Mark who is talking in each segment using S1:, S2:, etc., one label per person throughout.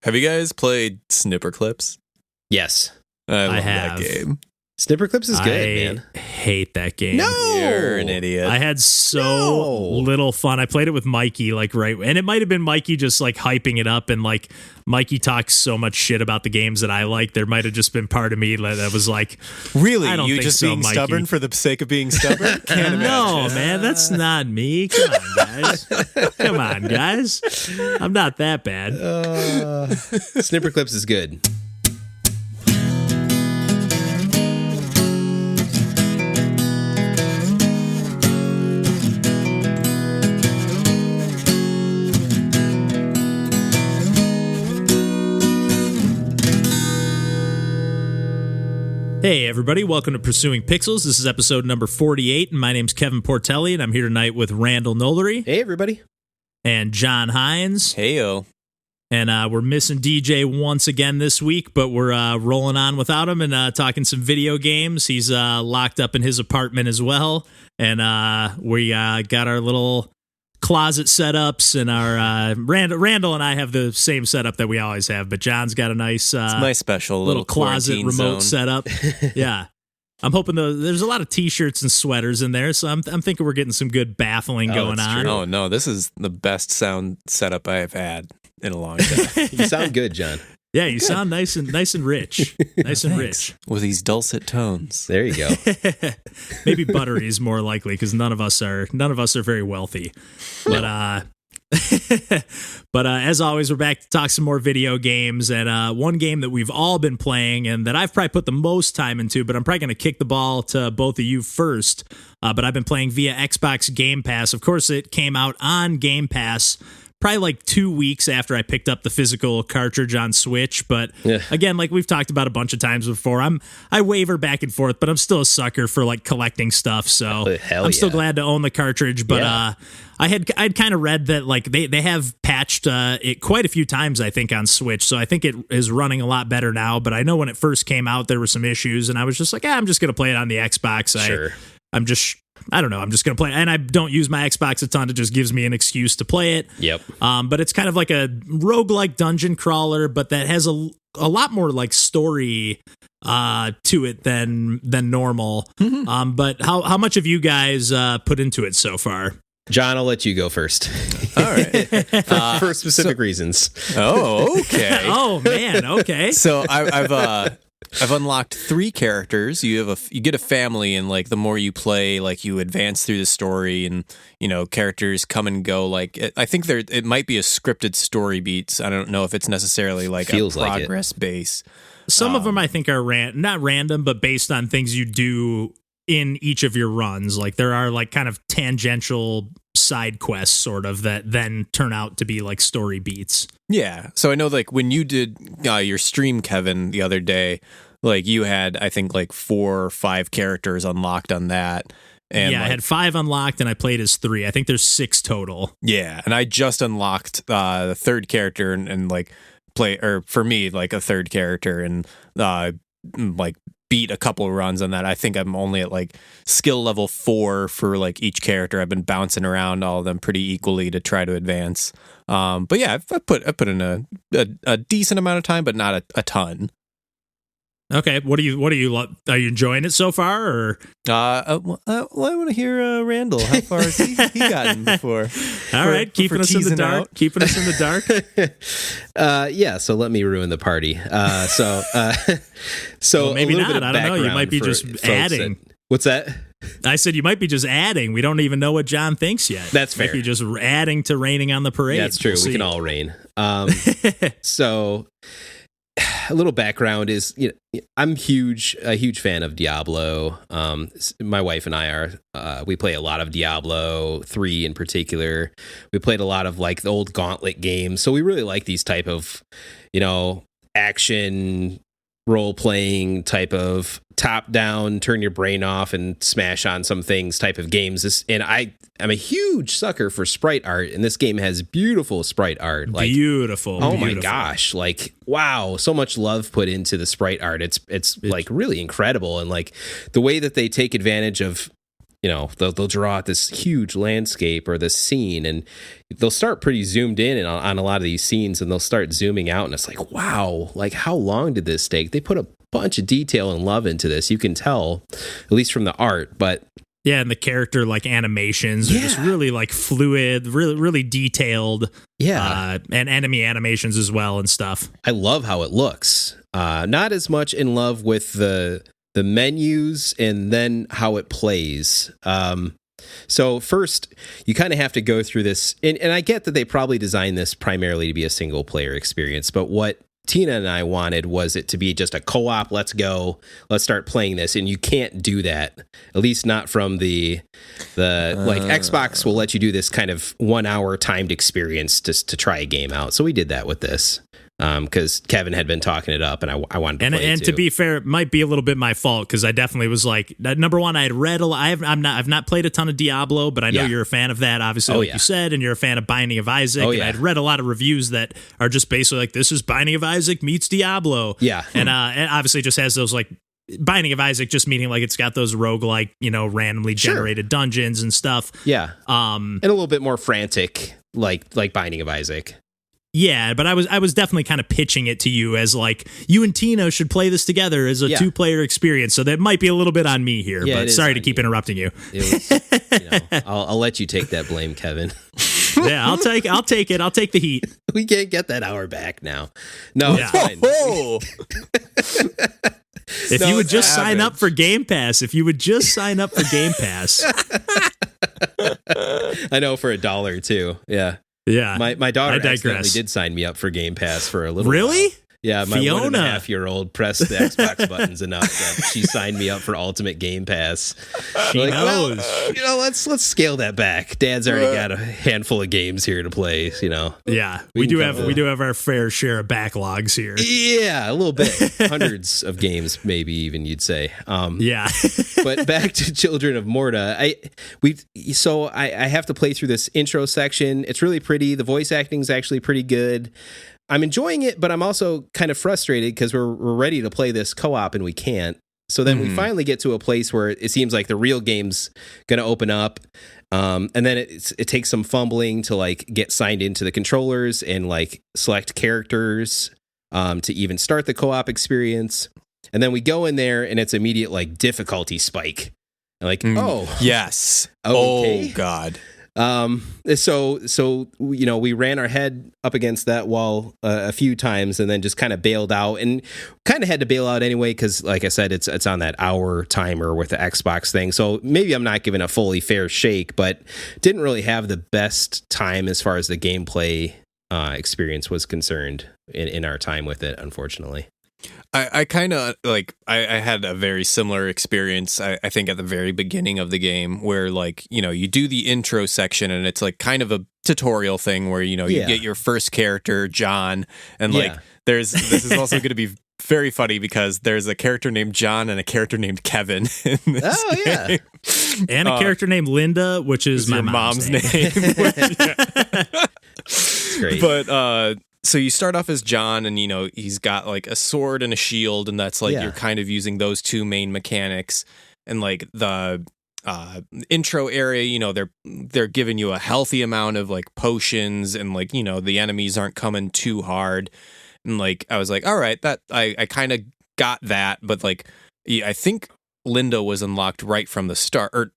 S1: Have you guys played Snipper Clips?
S2: Yes.
S1: I love
S3: have.
S1: that game.
S2: Snipper Clips is good, man.
S3: I hate that game.
S2: No!
S1: You're an idiot.
S3: I had little fun. I played it with Mikey, and it might have been Mikey just like hyping it up, and like Mikey talks so much shit about the games that I like. There might have just been part of me that was like,
S1: really?
S3: I don't
S1: You
S3: think
S1: just
S3: so,
S1: being
S3: Mikey.
S1: stubborn for the sake of being stubborn? Can't
S3: no,
S1: imagine.
S3: man, that's not me. Come on, guys. Come on, guys. I'm not that bad.
S2: Snipper Clips is good.
S3: Hey, everybody. Welcome to Pursuing Pixels. This is episode number 48, and my name's Kevin Portelli, and I'm here tonight with Randall Nolery
S2: Hey, everybody.
S3: and John Hines.
S1: Heyo.
S3: And we're missing DJ once again this week, but we're rolling on without him and talking some video games. He's locked up in his apartment as well, and we got our little closet setups, and our Randall and I have the same setup that we always have, but John's got a nice
S1: It's my special
S3: little closet
S1: quarantine
S3: remote
S1: zone.
S3: setup. Yeah. I'm hoping there's a lot of t-shirts and sweaters in there, so I'm thinking we're getting some good baffling going
S2: that's
S3: on.
S2: true.
S1: Oh, no. This is the best sound setup I have had in a long time.
S2: You sound good, John.
S3: Yeah, you sound nice and rich. Nice and rich.
S1: With these dulcet tones.
S2: There you go.
S3: Maybe buttery is more likely because none of us are very wealthy. But as always, we're back to talk some more video games, and one game that we've all been playing and that I've probably put the most time into, but I'm probably going to kick the ball to both of you first. But I've been playing via Xbox Game Pass. Of course, it came out on Game Pass probably like 2 weeks after I picked up the physical cartridge on Switch. But again, like we've talked about a bunch of times before, I waver back and forth, but I'm still a sucker for like collecting stuff. So I'm still glad to own the cartridge. But I'd kind of read that like they have patched it quite a few times, I think, on Switch. So I think it is running a lot better now. But I know when it first came out, there were some issues, and I was just like, I'm just going to play it on the Xbox.
S2: Sure.
S3: I don't know. I'm just going to play it. And I don't use my Xbox a ton. It just gives me an excuse to play it.
S2: Yep.
S3: But it's kind of like a roguelike dungeon crawler, but that has a lot more like story to it than normal.
S1: Mm-hmm.
S3: But how much have you guys put into it so far?
S2: John, I'll let you go first.
S1: All right.
S2: For specific reasons.
S1: Oh, okay.
S3: Oh, man. Okay.
S1: So I've unlocked 3 characters. You get a family, and like the more you play, like you advance through the story, and characters come and go. Like I think it might be a scripted story beats. I don't know if it's necessarily like
S2: Feels
S1: a
S2: like it.
S1: progress base.
S3: Some of them I think are not random, but based on things you do in each of your runs. Like there are like kind of tangential side quests sort of that then turn out to be like story beats.
S1: Yeah. So I know like when you did your stream, Kevin, the other day, like you had, I think like 4 or 5 characters unlocked on that. And
S3: I had 5 unlocked and I played as 3. I think there's 6 total.
S1: Yeah. And I just unlocked the 3rd character and like for me, like a 3rd character and like beat a couple of runs on that. I think I'm only at like skill level 4 for like each character. I've been bouncing around all of them pretty equally to try to advance. But yeah, I put in a decent amount of time, but not a ton.
S3: Okay, what are you enjoying it so far, or?
S1: I want to hear Randall. How far has he gotten before?
S3: All right, keeping us in the dark.
S1: Out.
S3: Keeping us in the dark.
S2: Yeah. So let me ruin the party. So
S3: Well, maybe
S2: a little
S3: not.
S2: bit of
S3: I don't know. You
S2: background
S3: might be
S2: for
S3: just
S2: folks
S3: adding.
S2: What's that?
S3: I said you might be just adding. We don't even know what John thinks yet.
S2: That's fair.
S3: Might be just adding to raining on the parade.
S2: That's true.
S3: We'll
S2: We can all rain. So a little background is, I'm a huge fan of Diablo. My wife and I are, we play a lot of Diablo 3 in particular. We played a lot of like the old Gauntlet games. So we really like these type of, action role-playing type of top-down, turn your brain off and smash on some things type of games. And I'm a huge sucker for sprite art, and this game has beautiful sprite art. Like,
S3: beautiful.
S2: Oh my gosh! Like, wow, so much love put into the sprite art. It's like really incredible, and like the way that they take advantage of they'll draw out this huge landscape or this scene, and they'll start pretty zoomed in on a lot of these scenes, and they'll start zooming out, and it's like, wow, like how long did this take? They put a bunch of detail and love into this. You can tell, at least from the art, but
S3: yeah, and the character like animations are just really like fluid, really detailed.
S2: Yeah,
S3: and enemy animations as well and stuff.
S2: I love how it looks. Not as much in love with the menus and then how it plays. So first, you kind of have to go through this, and I get that they probably designed this primarily to be a single player experience, but what Tina and I wanted was it to be just a co-op, let's go, let's start playing this, and you can't do that, at least not from the like Xbox will let you do this kind of 1 hour timed experience just to try a game out. So we did that with this. Because Kevin had been talking it up, and I wanted to play it
S3: and
S2: too.
S3: To be fair, it might be a little bit my fault because I definitely was like, number one, I had read a lot. I've not played a ton of Diablo, but I know you're a fan of that, obviously, you said, and you're a fan of Binding of Isaac. And I'd read a lot of reviews that are just basically like, this is Binding of Isaac meets Diablo.
S2: Yeah,
S3: and obviously just has those like Binding of Isaac, just meaning like it's got those roguelike, randomly generated dungeons and stuff.
S2: Yeah, and a little bit more frantic, like Binding of Isaac.
S3: Yeah, but I was definitely kind of pitching it to you as like, you and Tina should play this together as a 2-player experience. So that might be a little bit on me here, but sorry to keep interrupting you.
S2: It was, I'll let you take that blame, Kevin.
S3: Yeah, I'll take it. I'll take the heat.
S2: We can't get that hour back now. No, it's fine.
S3: If you would just sign up for Game Pass, I
S2: know, for $1 too. Yeah.
S3: Yeah,
S2: my daughter accidentally did sign me up for Game Pass for a little
S3: Really?
S2: while. Yeah, my
S3: Fiona.
S2: 1.5-year-old pressed the Xbox buttons enough that she signed me up for Ultimate Game Pass.
S3: She knows.
S2: Well, let's scale that back. Dad's already got a handful of games here to play.
S3: Yeah, we do have our fair share of backlogs here.
S2: Yeah, a little bit, hundreds of games, maybe even you'd say.
S3: Yeah,
S2: but back to Children of Morta. I have to play through this intro section. It's really pretty. The voice acting is actually pretty good. I'm enjoying it, but I'm also kind of frustrated because we're ready to play this co-op and we can't. So then we finally get to a place where it seems like the real game's going to open up. And then it takes some fumbling to like get signed into the controllers and like select characters to even start the co-op experience. And then we go in there and it's immediate like difficulty spike. Like,
S1: yes.
S2: Okay.
S1: Oh God.
S2: So we ran our head up against that wall a few times and then just kind of bailed out, and kind of had to bail out anyway because, like I said, it's on that hour timer with the Xbox thing. So maybe I'm not giving a fully fair shake, but didn't really have the best time as far as the gameplay experience was concerned in our time with it, unfortunately.
S1: I kind of like I had a very similar experience. I think at the very beginning of the game where like, you do the intro section and it's like kind of a tutorial thing where, you get your first character, John, and like this is also going to be very funny because there's a character named John and a character named Kevin in this game.
S3: And a character named Linda, which is my mom's name.
S2: It's great.
S1: But so you start off as John, and he's got like a sword and a shield, and that's like you're kind of using those two main mechanics. And like the intro area, they're giving you a healthy amount of like potions, and like the enemies aren't coming too hard. And like I was like, all right, that I kind of got that, but like I think Linda was unlocked right from the start, or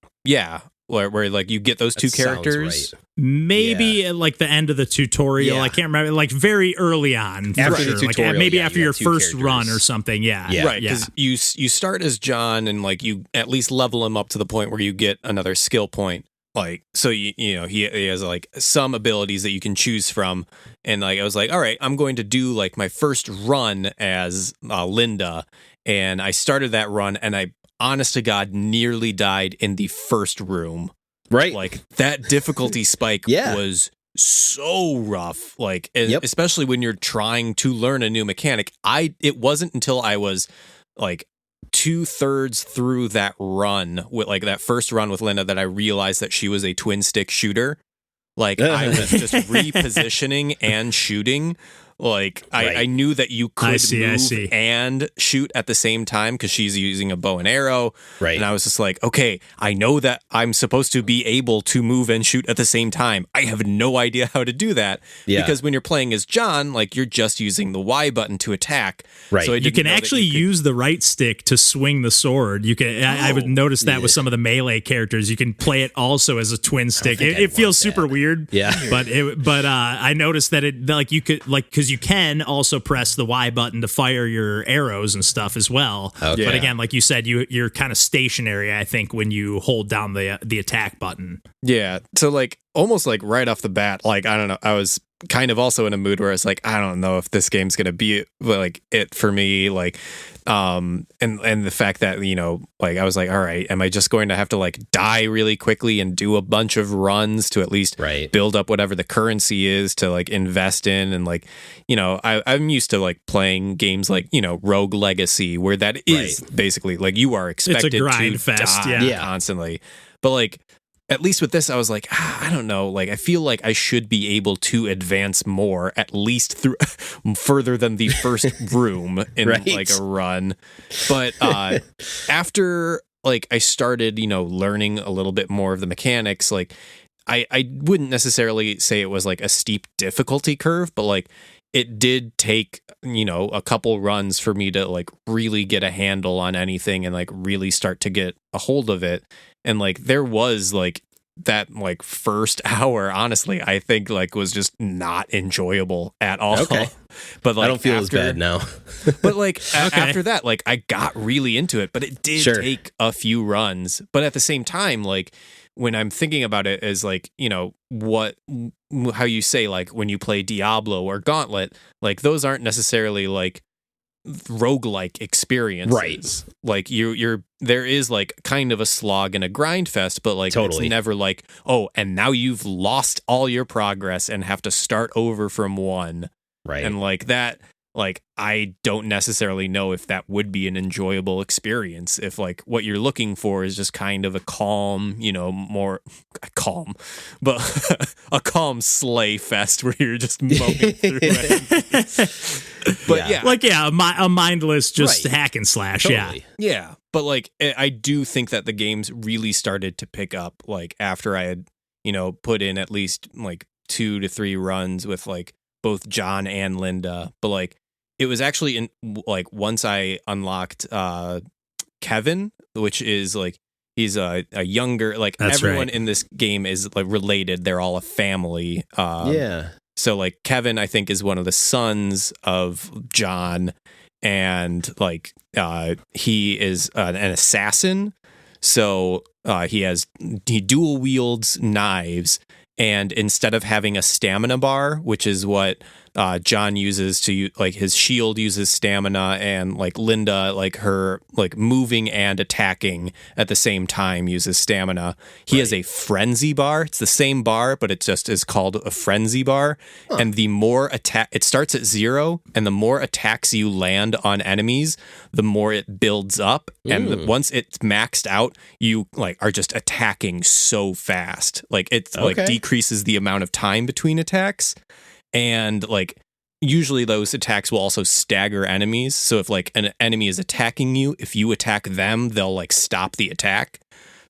S1: where like you get those two characters.
S2: Right.
S3: Maybe at like the end of the tutorial. I can't remember. Like very early on,
S2: after the tutorial,
S3: like maybe after your first
S2: characters.
S3: run or something.
S1: Right. Because you start as John, and like you at least level him up to the point where you get another skill point. Like so, he has like some abilities that you can choose from, and like I was like, all right, I'm going to do like my first run as Linda, and I started that run, and I honest to God nearly died in the first room.
S2: Right.
S1: Like that difficulty spike was so rough. Like, especially when you're trying to learn a new mechanic. It wasn't until I was like 2/3 through that run with like that first run with Linda that I realized that she was a twin stick shooter. Like I was just repositioning and shooting. Like
S2: Right.
S1: I knew that you could
S3: I see.
S1: move and shoot at the same time because she's using a bow and arrow.
S2: Right.
S1: And I was just like, okay, I know that I'm supposed to be able to move and shoot at the same time. I have no idea how to do that.
S2: Yeah.
S1: Because when you're playing as John, like you're just using the Y button to attack.
S2: Right.
S1: So I
S3: You
S1: didn't
S3: can
S1: know that
S3: actually
S1: you could-
S3: use the right stick to swing the sword. You can. I would notice that with some of the melee characters. You can play it also as a twin stick.
S2: think I'd
S3: It feels
S2: want
S3: super
S2: that.
S3: weird.
S2: Yeah.
S3: But I noticed that it like you could like because you can also press the Y button to fire your arrows and stuff as well.
S2: Okay.
S3: But again, like you said, you're kind of stationary. I think when you hold down the attack button.
S1: Yeah. So like almost like right off the bat, like I don't know, I was kind of also in a mood where it's like I don't know if this game's gonna be like it for me, like and the fact that, you know, like I was like, all right, am I just going to have to like die really quickly and do a bunch of runs to at least
S2: Right.
S1: build up whatever the currency is to like invest in? And like, you know, I'm used to like playing games like, you know, Rogue Legacy, where that is basically like you are expected
S3: grind
S1: to
S3: fest,
S1: die
S3: yeah.
S1: constantly. But like at least with this, I was like, I don't know. Like, I feel like I should be able to advance more, at least through further than the first room in
S2: Right.
S1: like a run. But after like I started, you know, learning a little bit more of the mechanics, like I wouldn't necessarily say it was like a steep difficulty curve, but like it did take, you know, a couple runs for me to like really get a handle on anything and like really start to get a hold of it. And like there was like that like first hour, honestly, I think like was just not enjoyable at all.
S2: Okay.
S1: But like
S2: I don't feel as bad now.
S1: but like
S3: Okay.
S1: after that, like I got really into it, but it did
S2: Sure.
S1: take a few runs. But at the same time, like when I'm thinking about it as like, you know, how you say like when you play Diablo or Gauntlet, like those aren't necessarily like roguelike experiences.
S2: Right.
S1: Like you're there is like kind of a slog and a grind fest, but like
S2: Totally.
S1: it's never like, oh, and now you've lost all your progress and have to start over from one.
S2: Right.
S1: And like that, like I don't necessarily know if that would be an enjoyable experience if like what you're looking for is just kind of a calm, you know, more calm, but a calm slay fest where you're just mowing through it. But yeah,
S3: Like a mindless just
S2: Right.
S3: hack and slash.
S2: Totally.
S1: yeah, but like I do think that the games really started to pick up like after I had, you know, put in at least like 2 to 3 runs with like both John and Linda. But like it was actually in like once I unlocked Kevin, which is like he's a younger, like
S3: That's
S1: everyone
S3: right.
S1: in this game is like related. They're all a family.
S2: Yeah.
S1: So like Kevin, I think, is one of the sons of John, and like he is an assassin. So he dual wields knives, and instead of having a stamina bar, which is what John uses to like his shield uses stamina, and like Linda, like her like moving and attacking at the same time uses stamina. He has a frenzy bar. It's the same bar, but it just is called a frenzy bar. And the more attack, it starts at 0, and the more attacks you land on enemies, the more it builds up. And once it's maxed out, you like are just attacking so fast. Like it like
S2: Okay.
S1: decreases the amount of time between attacks. And like usually those attacks will also stagger enemies. So if like an enemy is attacking you, if you attack them, they'll like stop the attack.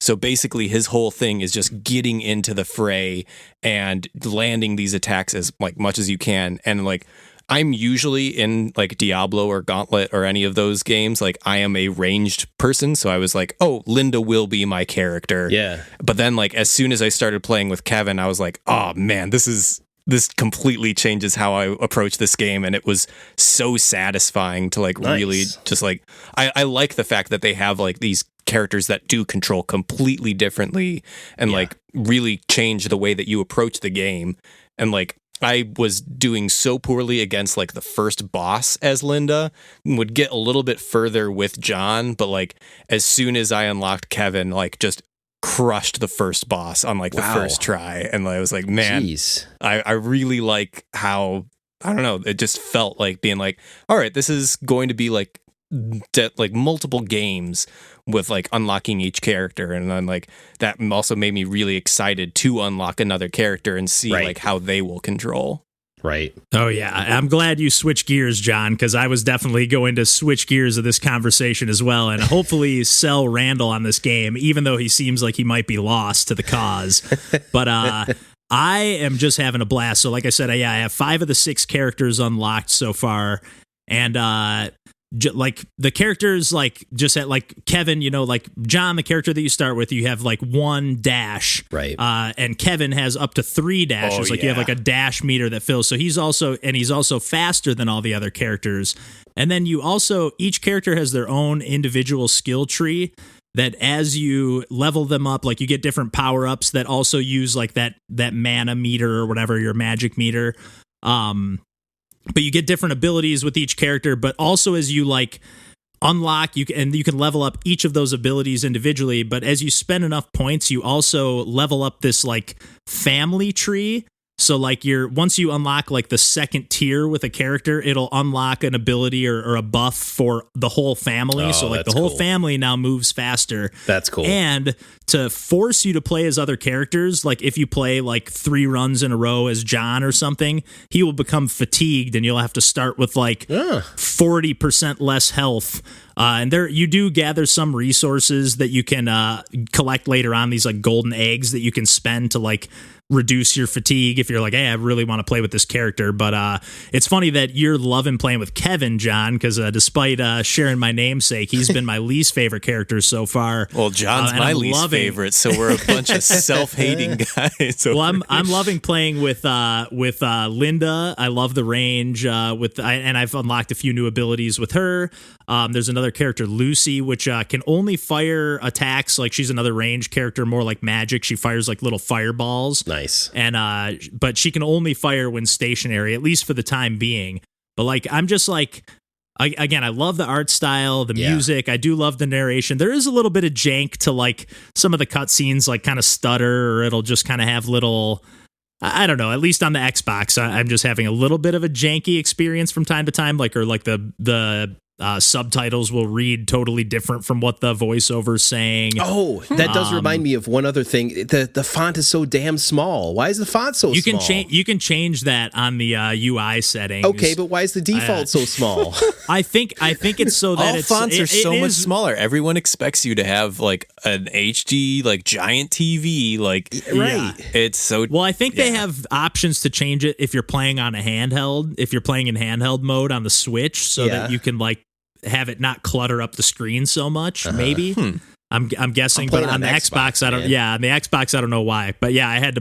S1: So basically his whole thing is just getting into the fray and landing these attacks as like much as you can. And like I'm usually in like Diablo or Gauntlet or any of those games, like I am a ranged person. So I was like, oh, Linda will be my character.
S2: Yeah.
S1: But then like as soon as I started playing with Kevin, I was like, oh man, this completely changes how I approach this game. And it was so satisfying to like
S2: Nice.
S1: really just like, I like the fact that they have like these characters that do control completely differently and like really change the way that you approach the game. And like, I was doing so poorly against like the first boss as Linda, would get a little bit further with John, but like as soon as I unlocked Kevin, like just crushed the first boss on like the
S2: Wow.
S1: first try. And I was like, man,
S2: Jeez.
S1: I really like how, I don't know, it just felt like being like, all right, this is going to be like like multiple games with like unlocking each character. And then like that also made me really excited to unlock another character and see
S2: Right.
S1: like how they will control.
S2: Right.
S3: Oh, yeah. I'm glad you switched gears, John, because I was definitely going to switch gears of this conversation as well and hopefully sell Randall on this game, even though he seems like he might be lost to the cause. But I am just having a blast. So like I said, I have 5 of the 6 characters unlocked so far. And like the characters, like just at like Kevin, like John, the character that you start with, you have like 1 dash,
S2: right?
S3: And Kevin has up to 3 dashes. You have like a dash meter that fills. So he's also faster than all the other characters. And then each character has their own individual skill tree that as you level them up, like you get different power ups that also use like that mana meter or whatever, your magic meter. But you get different abilities with each character, but also as you like unlock, you can level up each of those abilities individually. But as you spend enough points, you also level up this like family tree. So like once you unlock like the second tier with a character, it'll unlock an ability or a buff for the whole family.
S2: Oh,
S3: so like the whole family now moves faster.
S2: That's cool.
S3: And to force you to play as other characters, like if you play like 3 runs in a row as John or something, he will become fatigued and you'll have to start with like 40% less health. And there you do gather some resources that you can collect later on, these like golden eggs that you can spend to like reduce your fatigue if you're like, hey, I really want to play with this character. But it's funny that you're loving playing with Kevin, John, because despite sharing my namesake, he's been my least favorite character so far.
S1: Well, John's my least favorite, so we're a bunch of self-hating guys.
S3: Well, I'm loving playing with Linda. I love the range and I've unlocked a few new abilities with her. There's another character, Lucy, which can only fire attacks. Like she's another range character, more like magic. She fires like little fireballs.
S2: Nice.
S3: And but she can only fire when stationary, at least for the time being. But like I'm just like I love the art style, the music. I do love the narration. There is a little bit of jank to like some of the cutscenes, like kind of stutter, or it'll just kind of have little. I don't know. At least on the Xbox, I'm just having a little bit of a janky experience from time to time. Like the subtitles will read totally different from what the voiceover's saying.
S2: Oh, that does remind me of one other thing. The font is so damn small. Why is the font so small?
S3: You can change that on the UI settings.
S2: Okay, but why is the default so small?
S3: I think it's so that
S1: all fonts are so much smaller. Everyone expects you to have like an HD like giant TV, like
S2: right.
S1: It's so
S3: well. I think they have options to change it if you're playing on a handheld. If you're playing in handheld mode on the Switch, so that you can like have it not clutter up the screen so much. Maybe I'm guessing, but on the Xbox, I don't. Man. Yeah, on the Xbox, I don't know why. But yeah, I had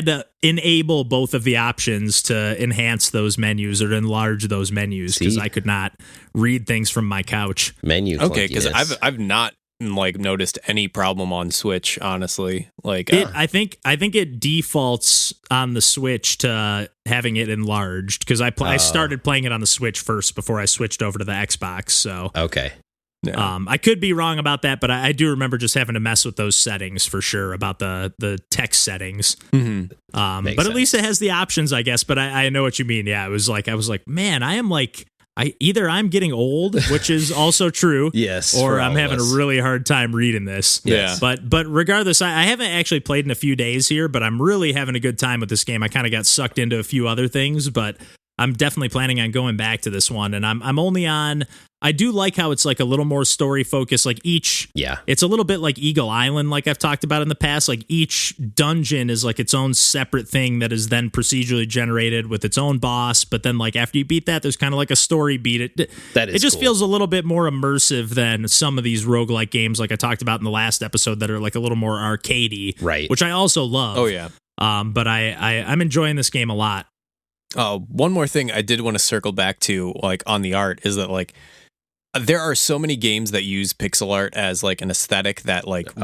S3: to enable both of the options to enhance those menus or enlarge those menus because I could not read things from my couch.
S2: Menu.
S1: Okay, because I've not like noticed any problem on Switch, honestly. Like
S3: I think it defaults on the Switch to having it enlarged because I started playing it on the Switch first before I switched over to the Xbox. So
S2: okay.
S1: Yeah.
S3: I could be wrong about that, but I do remember just having to mess with those settings for sure about the text settings.
S1: Mm-hmm.
S3: But at least it has the options, I guess. But I know what you mean. Yeah, I was like, man, I am like. Either I'm getting old, which is also true,
S2: yes,
S3: or I'm having a really hard time reading this.
S1: Yeah.
S3: But regardless, I haven't actually played in a few days here, but I'm really having a good time with this game. I kind of got sucked into a few other things, but I'm definitely planning on going back to this one. And I'm only on. I do like how it's like a little more story focused. Like it's a little bit like Eagle Island, like I've talked about in the past. Like each dungeon is like its own separate thing that is then procedurally generated with its own boss. But then like after you beat that, there's kind of like a story beat. It just
S2: cool.
S3: feels a little bit more immersive than some of these roguelike games, like I talked about in the last episode, that are like a little more arcadey,
S2: right?
S3: Which I also love.
S1: Oh yeah.
S3: But I'm enjoying this game a lot.
S1: One more thing I did want to circle back to, like on the art, is that like. There are so many games that use pixel art as like an aesthetic that like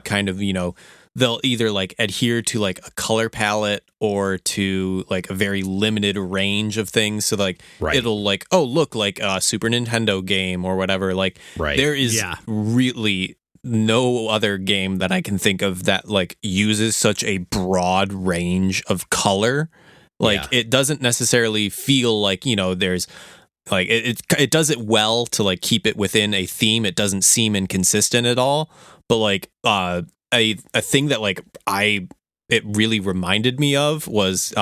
S1: kind of, they'll either like adhere to like a color palette or to like a very limited range of things. So like it'll like, look like a Super Nintendo game or whatever. Like there is really no other game that I can think of that like uses such a broad range of color. Like it doesn't necessarily feel like, there's like it does it well to like keep it within a theme. It doesn't seem inconsistent at all. But like a thing that like I it really reminded me of was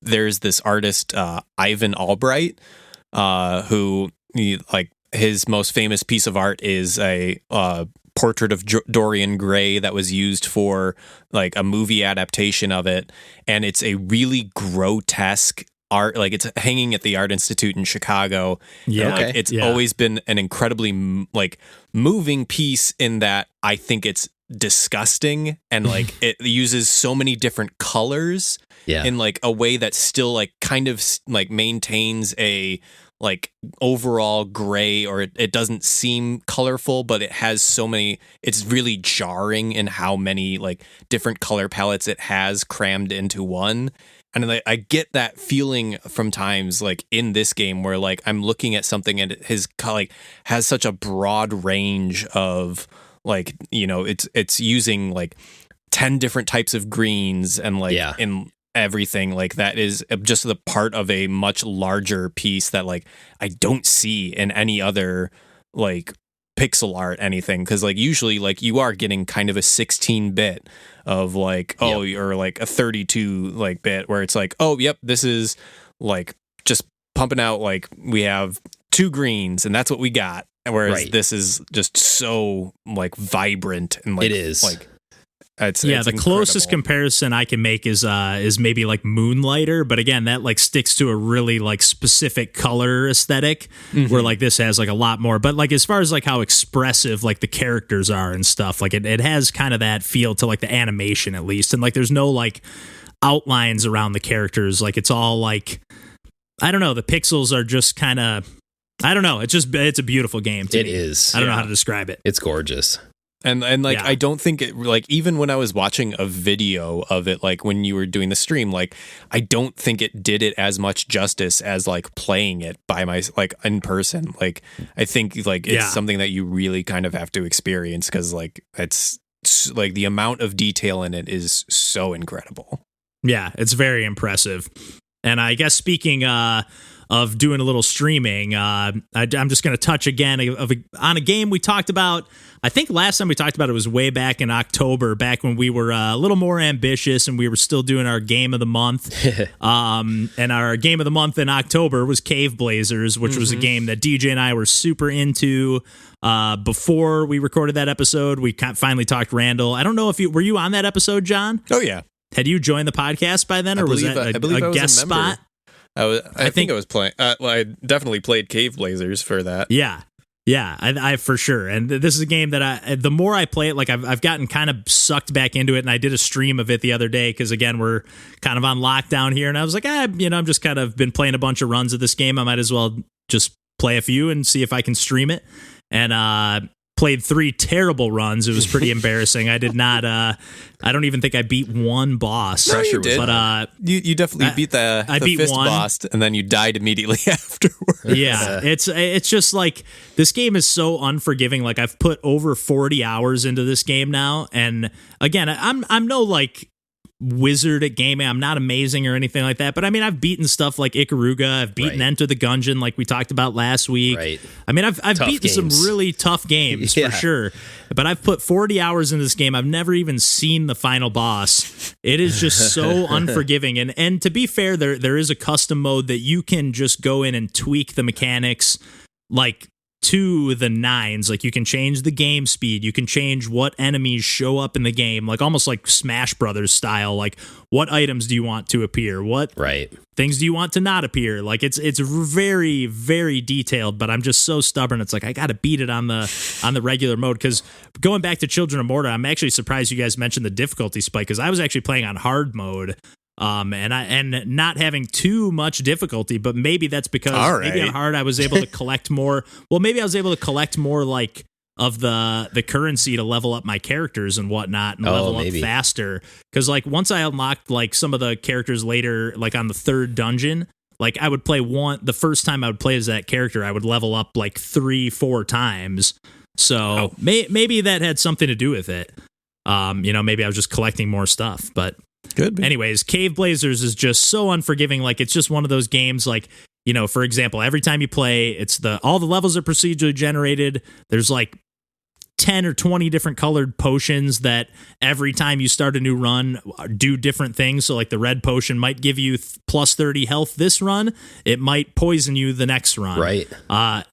S1: there's this artist Ivan Albright who his most famous piece of art is a portrait of Dorian Gray that was used for like a movie adaptation of it, and it's a really grotesque art. Like, it's hanging at the Art Institute in Chicago.
S3: Yeah,
S1: and, it's always been an incredibly moving piece in that I think it's disgusting, and like it uses so many different colors in like a way that still like kind of like maintains a like overall gray, or it doesn't seem colorful, but it has so many, it's really jarring in how many like different color palettes it has crammed into one. And I get that feeling from times like in this game where like I'm looking at something and his like has such a broad range of like, you know, it's using like 10 different types of greens and like in everything like that is just the part of a much larger piece that like I don't see in any other like pixel art anything, because like usually like you are getting kind of a 16-bit of like or like a 32 like bit where it's like, oh yep, this is like just pumping out like we have 2 greens and that's what we got, whereas this is just so like vibrant and like
S2: it is
S1: like it's
S3: the
S1: incredible.
S3: Closest comparison I can make is maybe like Moonlighter, but again, that like sticks to a really like specific color aesthetic, where like this has like a lot more. But like as far as like how expressive like the characters are and stuff, like it has kind of that feel to like the animation at least, and like there's no like outlines around the characters. Like it's all like, I don't know, the pixels are just kind of, I don't know. It's a beautiful game to me.
S2: It is.
S3: I don't know how to describe it.
S2: It's gorgeous.
S1: And like I don't think it like, even when I was watching a video of it, like when you were doing the stream, like I don't think it did it as much justice as like playing it by like in person. Like I think like it's something that you really kind of have to experience, because like it's like the amount of detail in it is so incredible.
S3: Yeah, it's very impressive. And I guess speaking of doing a little streaming, I'm just going to touch again on a game we talked about. I think last time we talked about it was way back in October, back when we were a little more ambitious and we were still doing our game of the month. And our game of the month in October was Caveblazers, which was a game that DJ and I were super into. Before we recorded that episode, we finally talked Randall. I don't know if were you on that episode, John?
S1: Oh yeah.
S3: Had you joined the podcast by then, or was that a guest spot?
S1: I think I was playing. Well, I definitely played Caveblazers for that.
S3: Yeah, I for sure. And this is a game that the more I play it, like I've gotten kind of sucked back into it. And I did a stream of it the other day because again we're kind of on lockdown here, and I was like, I'm just kind of been playing a bunch of runs of this game. I might as well just play a few and see if I can stream it. And played 3 terrible runs. It was pretty embarrassing. I did not. I don't even think I beat one boss.
S1: No, you did.
S3: But
S1: you definitely beat the
S3: beat
S1: fist
S3: one
S1: boss, and then you died immediately afterwards.
S3: Yeah, it's just like this game is so unforgiving. Like I've put over 40 hours into this game now, and again, I'm no like wizard at gaming. I'm not amazing or anything like that, but I mean I've beaten stuff like Ikaruga, I've beaten Enter the Gungeon like we talked about last week. I mean I've beaten some really tough games for sure, but I've put 40 hours into this game. I've never even seen the final boss. It is just so unforgiving, and to be fair, there is a custom mode that you can just go in and tweak the mechanics like to the nines. Like you can change the game speed, you can change what enemies show up in the game, like almost like Smash Brothers style. Like what items do you want to appear, what things do you want to not appear. Like it's very, very detailed, but I'm just so stubborn. It's like I gotta beat it on the regular mode, because going back to Children of Morta, I'm actually surprised you guys mentioned the difficulty spike, because I was actually playing on hard mode. And not having too much difficulty, but maybe that's because maybe on hard I was able to collect more. Well, maybe I was able to collect more like of the currency to level up my characters and whatnot, and level up faster. Because like once I unlocked like some of the characters later, like on the 3rd dungeon, like I would play the first time I would play as that character, I would level up like 3-4 times. So maybe that had something to do with it. Maybe I was just collecting more stuff, but.
S1: Good.
S3: Anyways, Caveblazers is just so unforgiving. Like it's just one of those games. Like, for example, every time you play, all the levels are procedurally generated. There's like 10 or 20 different colored potions that every time you start a new run do different things. So like the red potion might give you plus 30 health this run. It might poison you the next run.
S2: Right.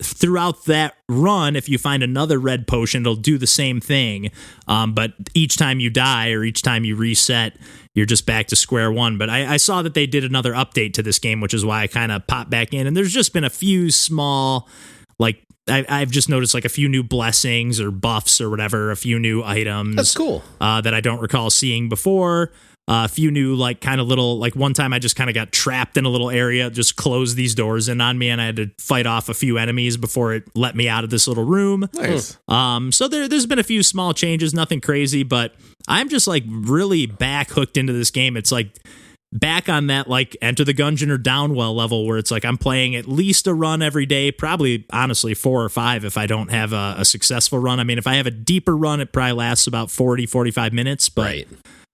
S3: Throughout that run, if you find another red potion, it'll do the same thing. But each time you die or each time you reset, you're just back to square one. But I saw that they did another update to this game, which is why I kind of popped back in. And there's just been a few small, like, I've just noticed like a few new blessings or buffs or whatever, a few new items.
S2: That's cool.
S3: That I don't recall seeing before. A few new, like, kind of little, like one time I just kind of got trapped in a little area, just closed these doors in on me, and I had to fight off a few enemies before it let me out of this little room.
S1: Nice.
S3: So there's been a few small changes, nothing crazy, but I'm just like really back hooked into this game. It's like back on that like Enter the Gungeon or Downwell level where it's like I'm playing at least a run every day, probably honestly 4 or 5 if I don't have a successful run. I mean, if I have a deeper run, it probably lasts about 40-45 minutes, but
S2: Right.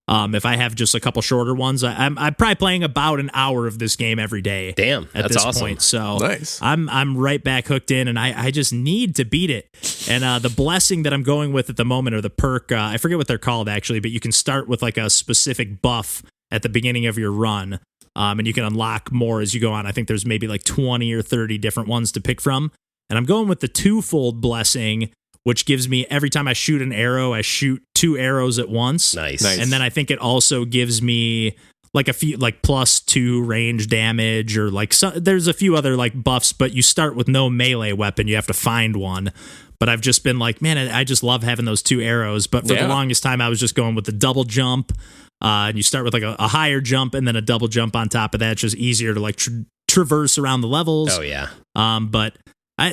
S3: If I have just a couple shorter ones, I'm probably playing about an hour of this game every day.
S2: Damn,
S3: at
S2: that's
S3: this
S2: awesome.
S3: point. So
S1: Nice.
S3: I'm right back hooked in, and I just need to beat it. And the blessing that I'm going with at the moment, or the perk, I forget what they're called actually, but you can start with like a specific buff at the beginning of your run, and you can unlock more as you go on. I think there's maybe like 20 or 30 different ones to pick from, and I'm going with the twofold blessing, which gives me every time I shoot an arrow, I shoot 2 arrows at once.
S2: Nice.
S3: And then I think it also gives me like a few like +2 range damage, or like there's a few other like buffs, but you start with no melee weapon. You have to find one. But I've just been like, man, I just love having those 2 arrows. But for the longest time, I was just going with the double jump. And you start with like a higher jump and then a double jump on top of that. It's just easier to like traverse around the levels.
S2: Oh, yeah.
S3: But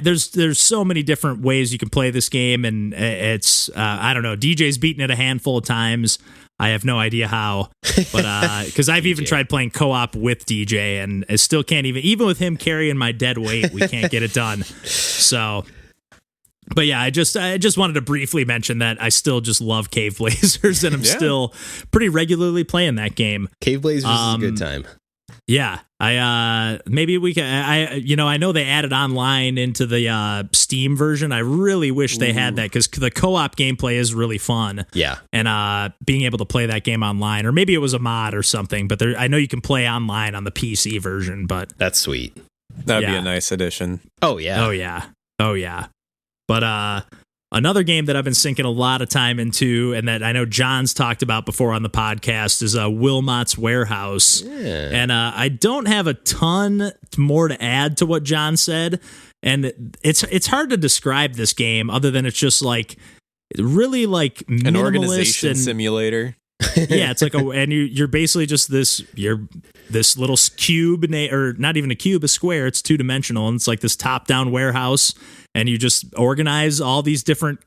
S3: there's so many different ways you can play this game, and it's I don't know. DJ's beaten it a handful of times. I have no idea how, but because I've even tried playing co-op with DJ, and I still can't even with him carrying my dead weight, we can't get it done. So. But yeah, I just wanted to briefly mention that I still just love Caveblazers, and I'm still pretty regularly playing that game.
S2: Caveblazers is a good time.
S3: Yeah, maybe we can. I know they added online into the Steam version. I really wish they had that, because the co-op gameplay is really fun.
S2: Yeah,
S3: and being able to play that game online, or maybe it was a mod or something. But I know you can play online on the PC version. But
S2: that's sweet.
S1: That'd be a nice addition.
S2: Oh yeah.
S3: Oh yeah. But another game that I've been sinking a lot of time into, and that I know John's talked about before on the podcast, is Wilmot's Warehouse.
S2: Yeah.
S3: And I don't have a ton more to add to what John said. And it's hard to describe this game other than it's just like really like
S1: an
S3: minimalist
S1: organization simulator.
S3: Yeah, it's like and you're basically just this little cube, or not even a cube, a square. It's 2-dimensional, and it's like this top-down warehouse, and you just organize all these different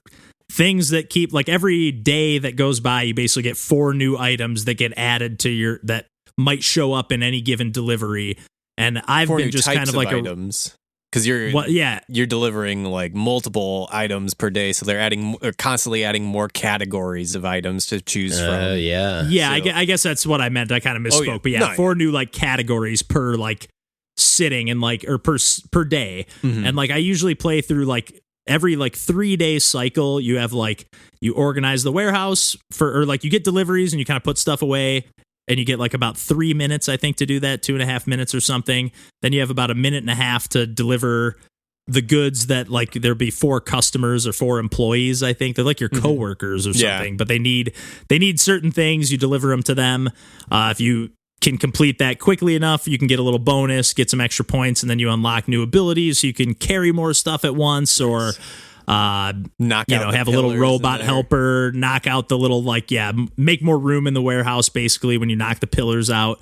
S3: things that keep, like, every day that goes by, you basically get 4 new items that get added to that might show up in any given delivery. And I've
S1: 4
S3: been
S1: new
S3: just
S1: types
S3: kind of
S1: of
S3: like
S1: items. Because you're delivering like multiple items per day, so they're constantly adding more categories of items to choose from.
S2: Yeah.
S3: So, I guess that's what I meant. I kind of misspoke, but yeah, 4 new like categories per like sitting, and like, or per day.
S1: Mm-hmm.
S3: And like I usually play through like every like 3-day cycle. You have like, you organize the warehouse or like you get deliveries and you kind of put stuff away. And you get like about 3 minutes, I think, to do that, 2.5 minutes or something. Then you have about 1.5 minutes to deliver the goods that, like, there'll be 4 customers or 4 employees, I think. They're like your coworkers or something, but they need certain things. You deliver them to them. If you can complete that quickly enough, you can get a little bonus, get some extra points, and then you unlock new abilities. So you can carry more stuff at once, or have a little robot helper knock out the little, like, make more room in the warehouse basically when you knock the pillars out.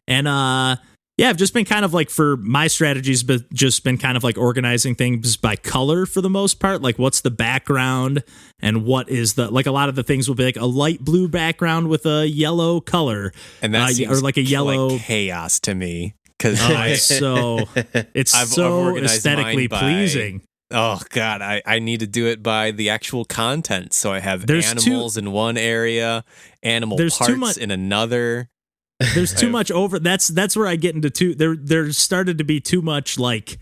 S3: And I've just been kind of like, for my strategies, but just been kind of like organizing things by color for the most part. Like, what's the background, and what is the, like, a lot of the things will be like a light blue background with a yellow color,
S1: and that seems
S3: or like a yellow,
S1: like chaos to me, because
S3: it's so aesthetically pleasing.
S1: Oh God, I need to do it by the actual content. So I have animals in one area, animal parts in another.
S3: There's too much over. That's where I get into there started to be too much like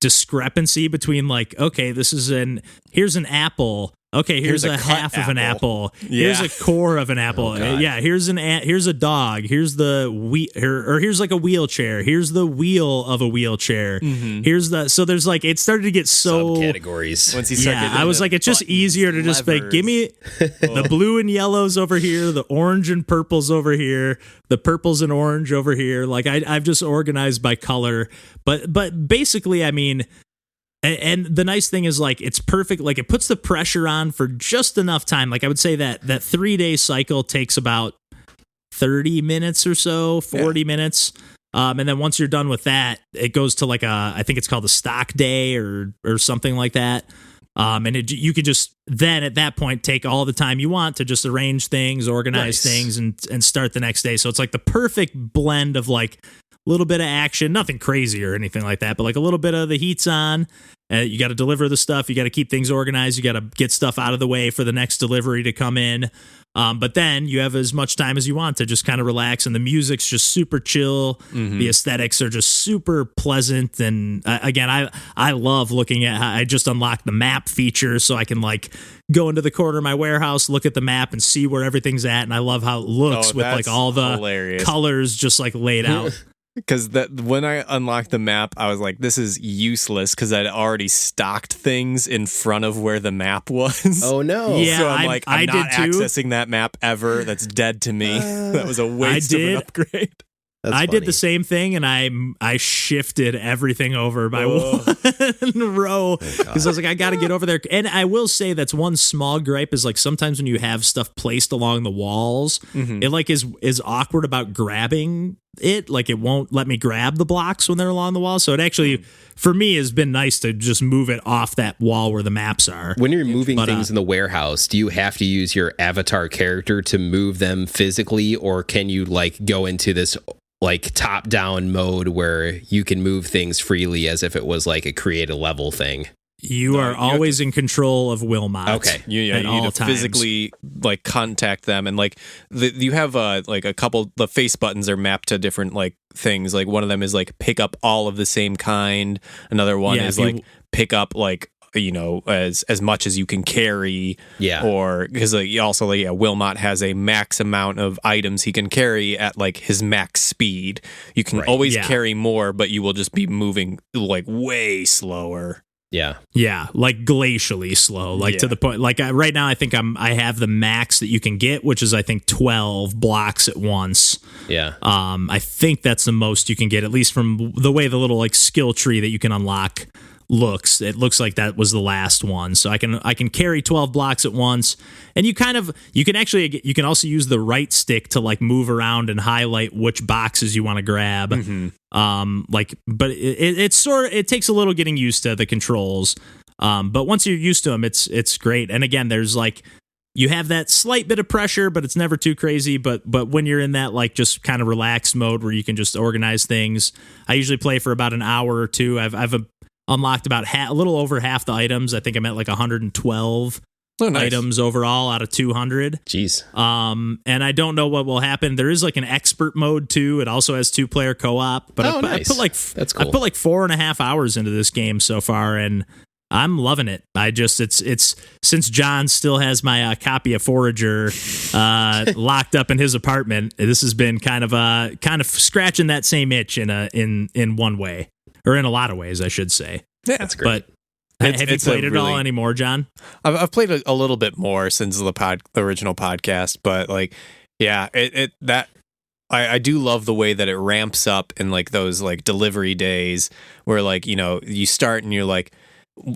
S3: discrepancy between, like, okay, here's an apple, Okay, here's a
S1: cut
S3: half of an apple.
S1: Yeah.
S3: Here's a core of an apple.
S2: Oh,
S3: yeah, here's a dog. Here's here's like a wheelchair. Here's the wheel of a wheelchair. So there's like, it started to get so
S2: subcategories.
S1: Once you start getting
S3: I was
S1: into
S3: like, it's just
S1: buttons,
S3: easier to just like, give me the blue and yellows over here, the orange and purples over here, the purples and orange over here. Like I've just organized by color, but basically, I mean. And the nice thing is, like, it's perfect. Like, it puts the pressure on for just enough time. Like, I would say that 3-day cycle takes about 30 minutes or so, 40 minutes. And then once you're done with that, it goes to like I think it's called a stock day or something like that. And you could just then at that point take all the time you want to just arrange things, organize things, and start the next day. So it's like the perfect blend of like a little bit of action, nothing crazy or anything like that, but like a little bit of the heat's on. You got to deliver the stuff. You got to keep things organized. You got to get stuff out of the way for the next delivery to come in. But then you have as much time as you want to just kind of relax, and the music's just super chill. The aesthetics are just super pleasant. And again, I love looking at how I just unlocked the map feature, so I can like go into the corner of my warehouse, look at the map, and see where everything's at. And I love how it looks with like all the colors just like laid out.
S1: Because when I unlocked the map, I was like, this is useless because I'd already stocked things in front of where the map was.
S2: Oh, no.
S3: Yeah,
S1: so I'm like, I'm not
S3: did too.
S1: accessing that map ever. That's dead to me. That was a waste of an upgrade.
S2: I
S3: did the same thing, and I shifted everything over by one row because I was like, I got to get over there. And I will say that's one small gripe is like sometimes when you have stuff placed along the walls, it like is awkward about grabbing it. Like it won't let me grab the blocks when they're along the wall. So it actually, for me, has been nice to just move it off that wall where the maps are.
S2: When you're moving things in the warehouse, do you have to use your avatar character to move them physically, or can you like go into this like top-down mode where you can move things freely as if it was like a create a level thing?
S3: You are always in control of Wilmot.
S2: Okay,
S1: you need to physically like contact them, and like you have like a couple. The face buttons are mapped to different like things. Like one of them is like pick up all of the same kind. Another one is like pick up like, you know, as much as you can carry.
S2: Yeah.
S1: Or because also like Wilmot has a max amount of items he can carry at like his max speed. You can always carry more, but you will just be moving like way slower.
S3: Yeah, like glacially slow, like to the point. Like right now, I think I have the max that you can get, which is I think 12 blocks at once.
S2: Yeah.
S3: I think that's the most you can get, at least from the way the little like skill tree that you can unlock looks. It looks like that was the last one, so I can carry 12 blocks at once. And you can also use the right stick to like move around and highlight which boxes you want to grab. But it takes a little getting used to the controls, but once you're used to them, it's great. And again, there's like, you have that slight bit of pressure, but it's never too crazy. But when you're in that like just kind of relaxed mode where you can just organize things, I usually play for about an hour or two. I've unlocked about a little over half the items. I think I'm at like 112 items overall out of 200.
S2: Jeez.
S3: And I don't know what will happen. There is like an expert mode too. It also has 2-player co-op. But I put like
S2: that's cool.
S3: I put like 4.5 hours into this game so far, and I'm loving it. It's since John still has my copy of Forager locked up in his apartment. This has been kind of scratching that same itch in one way, or in a lot of ways, I should say.
S2: Yeah, that's great.
S3: But have you played it all anymore, John?
S1: I've played a little bit more since the original podcast, but like, yeah, I do love the way that it ramps up in like those like delivery days where like, you know, you start and you're like,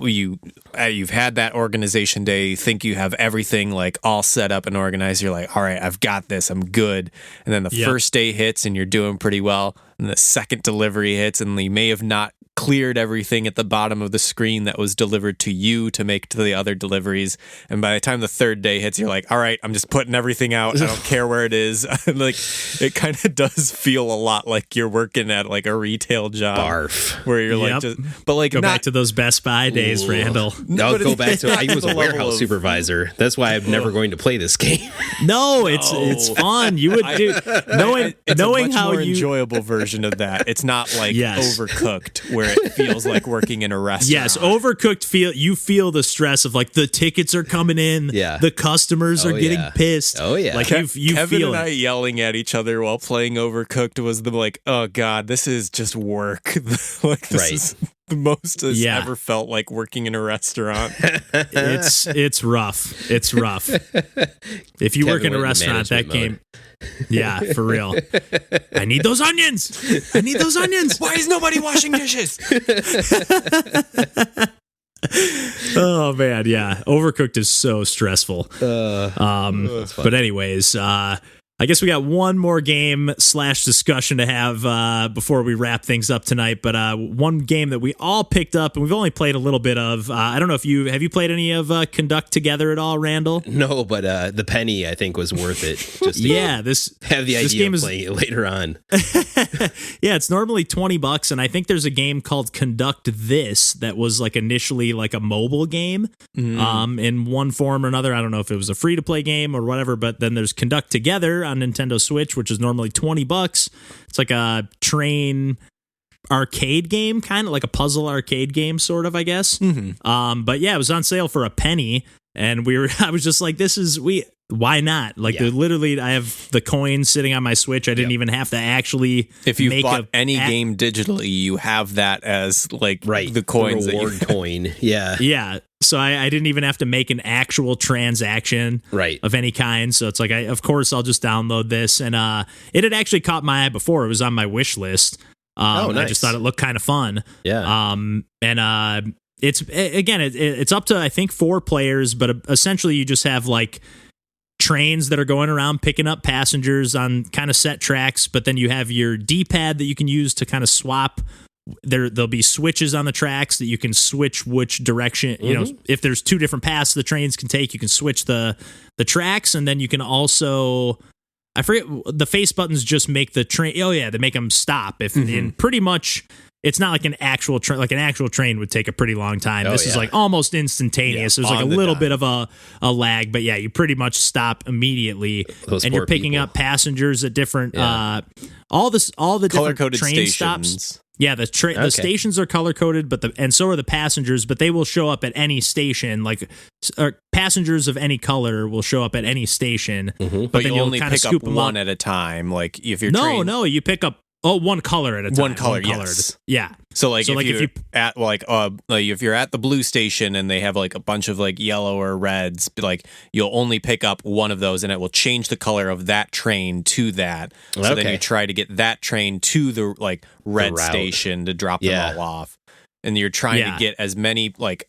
S1: you've had that organization day, you think you have everything like all set up and organized, you're like, all right, I've got this, I'm good. And then the first day hits and you're doing pretty well, and the second delivery hits and you may have not cleared everything at the bottom of the screen that was delivered to you to make to the other deliveries, and by the time the third day hits, you're like, all right, I'm just putting everything out, I don't care where it is. Like, it kind of does feel a lot like you're working at like a retail job.
S2: Barf.
S1: Where you're like, but like,
S3: go back to those Best Buy days, Randall.
S2: I'll go back to, I was a warehouse supervisor. That's why I'm never going to play this game.
S3: No, it's fun. You would do knowing
S1: it's
S3: knowing
S1: a much
S3: how
S1: more
S3: you
S1: enjoyable version of that. It's not like overcooked where where it feels like working in a restaurant.
S3: Yes, Overcooked you feel the stress of like the tickets are coming in, the customers are getting pissed.
S2: Oh yeah,
S3: like you
S1: Kevin
S3: feel
S1: and I
S3: it.
S1: yelling at each other while playing Overcooked was the like, oh god, this is just work. Like this is the most it's ever felt like working in a restaurant.
S3: It's rough. It's rough. If you work in a restaurant, that game. Yeah, for real. I need those onions.
S1: Why is nobody washing dishes?
S3: Oh man, yeah. Overcooked is so stressful. But anyways, I guess we got one more game / discussion to have before we wrap things up tonight. But one game that we all picked up and we've only played a little bit of. I don't know if have you played any of Conduct Together at all, Randall?
S2: No, but the penny I think was worth it. Just to have the idea of playing it later on.
S3: Yeah, it's normally $20, and I think there's a game called Conduct This that was like initially like a mobile game in one form or another. I don't know if it was a free to play game or whatever, but then there's Conduct Together on Nintendo Switch, which is normally $20. It's like a train arcade game, kind of like a puzzle arcade game, sort of, I guess. But yeah, it was on sale for a penny, and I was just like, why not? Like, literally, I have the coins sitting on my Switch. I didn't even have to actually.
S1: If you bought any game digitally, you have that as like the coins,
S2: the reward coin. Yeah,
S3: yeah. So I didn't even have to make an actual transaction of any kind. So it's like, of course, I'll just download this. And it had actually caught my eye before. It was on my wish list. Nice. I just thought it looked kind of fun.
S2: Yeah.
S3: It's up to, I think, 4 players, but essentially you just have like trains that are going around picking up passengers on kind of set tracks. But then you have your D-pad that you can use to kind of swap. There'll be switches on the tracks that you can switch which direction, you know, if there's 2 different paths the trains can take, you can switch the tracks. And then you can also, I forget, the face buttons just make the train. Oh yeah, they make them stop. And pretty much it's not like an actual train. Like an actual train would take a pretty long time. This is like almost instantaneous. There's like a little bit of a lag, but yeah, you pretty much stop immediately. And you're picking up passengers at different all the different train stops. Yeah, the stations are color coded, and so are the passengers. But they will show up at any station. Like passengers of any color will show up at any station.
S1: But then you only pick up one at a time. Like if you're
S3: you pick up one color at a time.
S1: One color, yes.
S3: Yeah.
S1: So if you're at if you're at the blue station and they have like a bunch of like yellow or reds, like you'll only pick up one of those and it will change the color of that train to that. So then you try to get that train to the like red station to drop them all off. And you're trying to get as many like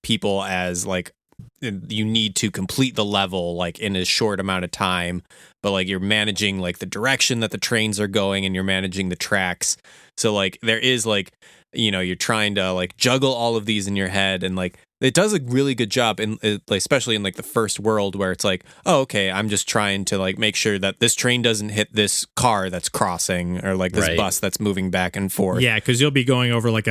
S1: people as like you need to complete the level like in a short amount of time. But like you're managing like the direction that the trains are going and you're managing the tracks. So like there is like, you know, you're trying to like juggle all of these in your head, and like it does a really good job in especially in like the first world where it's like, oh, okay, I'm just trying to like make sure that this train doesn't hit this car that's crossing or like this bus that's moving back and forth.
S3: Yeah, because you'll be going over like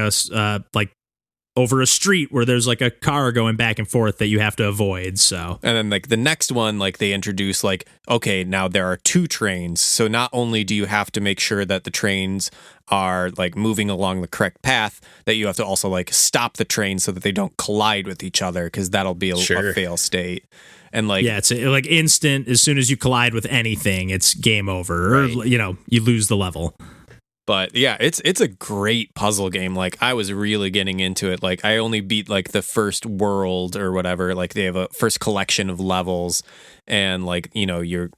S3: over a street where there's like a car going back and forth that you have to avoid. So,
S1: and then like the next one, like they introduce like, okay, now there are 2 trains. So not only do you have to make sure that the trains are like moving along the correct path, that you have to also like stop the train so that they don't collide with each other, because that'll be a fail state. And like,
S3: yeah, it's like instant. As soon as you collide with anything, it's game over, or you know, you lose the level.
S1: But yeah, it's a great puzzle game. Like I was really getting into it. Like I only beat like the first world or whatever. Like they have a first collection of levels, and like, you know, you're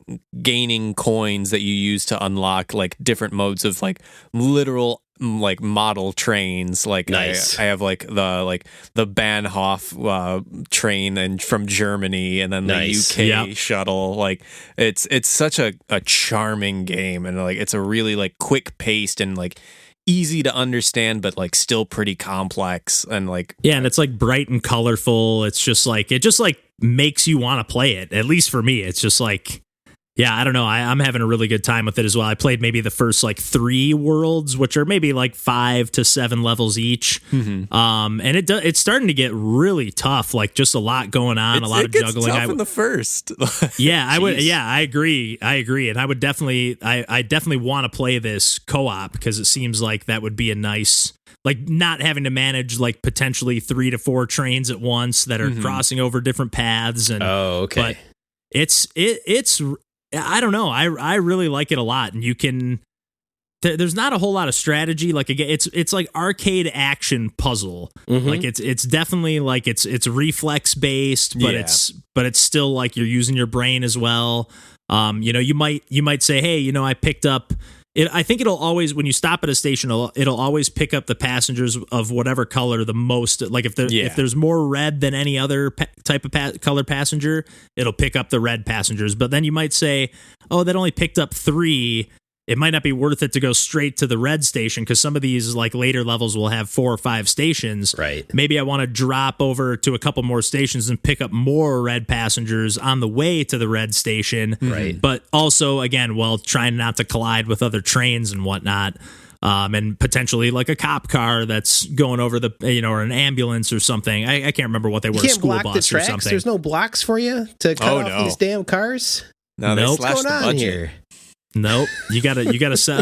S1: gaining coins that you use to unlock like different modes of like literal like model trains. Like nice. I have like the Bahnhof train and from Germany, and then the UK shuttle. Like it's such a charming game, and like it's a really like quick paced and like easy to understand, but like still pretty complex. And like,
S3: yeah, and it's like bright and colorful. It's just like, it just like makes you want to play it. At least for me, it's just like, Yeah, I don't know. I'm having a really good time with it as well. I played maybe the first like 3 worlds, which are maybe like 5 to 7 levels each. Mm-hmm. And it's starting to get really tough. Like just a lot going on, a lot of juggling.
S1: Tough in the first.
S3: Yeah, I would. Yeah, I agree. And I would definitely, I definitely want to play this co-op because it seems like that would be a nice, like not having to manage like potentially 3 to 4 trains at once that are crossing over different paths. And
S2: okay.
S3: But it's. I don't know. I really like it a lot, and you can. There's not a whole lot of strategy. Like again, it's like arcade action puzzle. Mm-hmm. Like it's definitely like it's reflex based, but it's still like you're using your brain as well. You might say, hey, I picked up. I think it'll always, when you stop at a station, it'll always pick up the passengers of whatever color the most. Like if there's more red than any other type of color passenger, it'll pick up the red passengers. But then you might say, oh, that only picked up 3. It might not be worth it to go straight to the red station because some of these like later levels will have 4 or 5 stations.
S2: Right.
S3: Maybe I want to drop over to a couple more stations and pick up more red passengers on the way to the red station.
S2: Right.
S3: But also, again, trying not to collide with other trains and whatnot. And potentially like a cop car that's going over or an ambulance or something. I can't remember what they were.
S2: You can't
S3: school
S2: block
S3: bus
S2: the tracks.
S3: Or something.
S2: There's no blocks for you to cut off these damn cars.
S1: No,
S3: nope.
S1: What's
S2: going on here?
S3: Nope. You gotta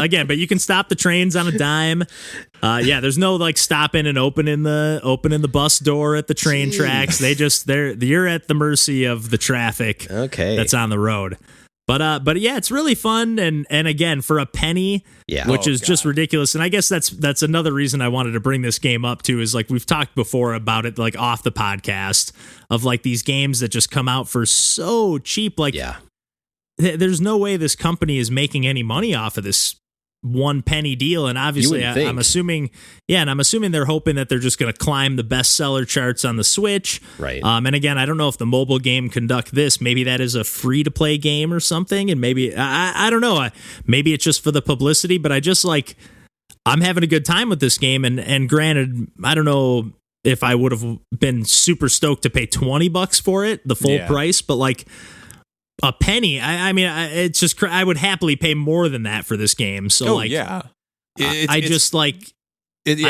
S3: again, but you can stop the trains on a dime. There's no like stopping and opening the bus door at the train tracks. You're at the mercy of the traffic that's on the road. But yeah, it's really fun and again for a penny, which is just ridiculous. And I guess that's another reason I wanted to bring this game up too, is like we've talked before about it like off the podcast of like these games that just come out for so cheap. Like there's no way this company is making any money off of this 1 penny deal, and obviously I'm assuming they're hoping that they're just going to climb the bestseller charts on the Switch.
S2: Right.
S3: And again, I don't know if the mobile game conduct this. Maybe that is a free to play game or something, and maybe I don't know. Maybe it's just for the publicity, but I just like I'm having a good time with this game, and granted, I don't know if I would have been super stoked to pay $20 for it, the full price, but like. A penny. I mean, it's just I would happily pay more than that for this game. So I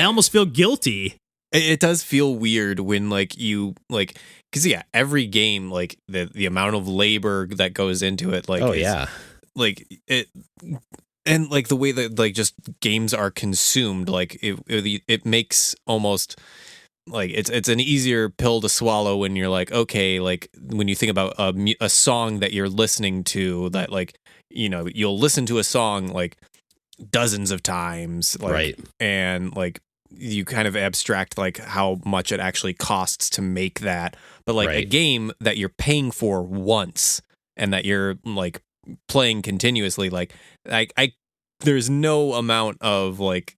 S3: almost feel guilty.
S1: It does feel weird when like you like because every game like the amount of labor that goes into it like like it and like the way that like just games are consumed like it makes almost. Like it's an easier pill to swallow when you're like, okay, like when you think about a song that you're listening to that like, you'll listen to a song like dozens of times. Like,
S2: right.
S1: And like you kind of abstract like how much it actually costs to make that. But like a game that you're paying for once and that you're like playing continuously, like I there's no amount of like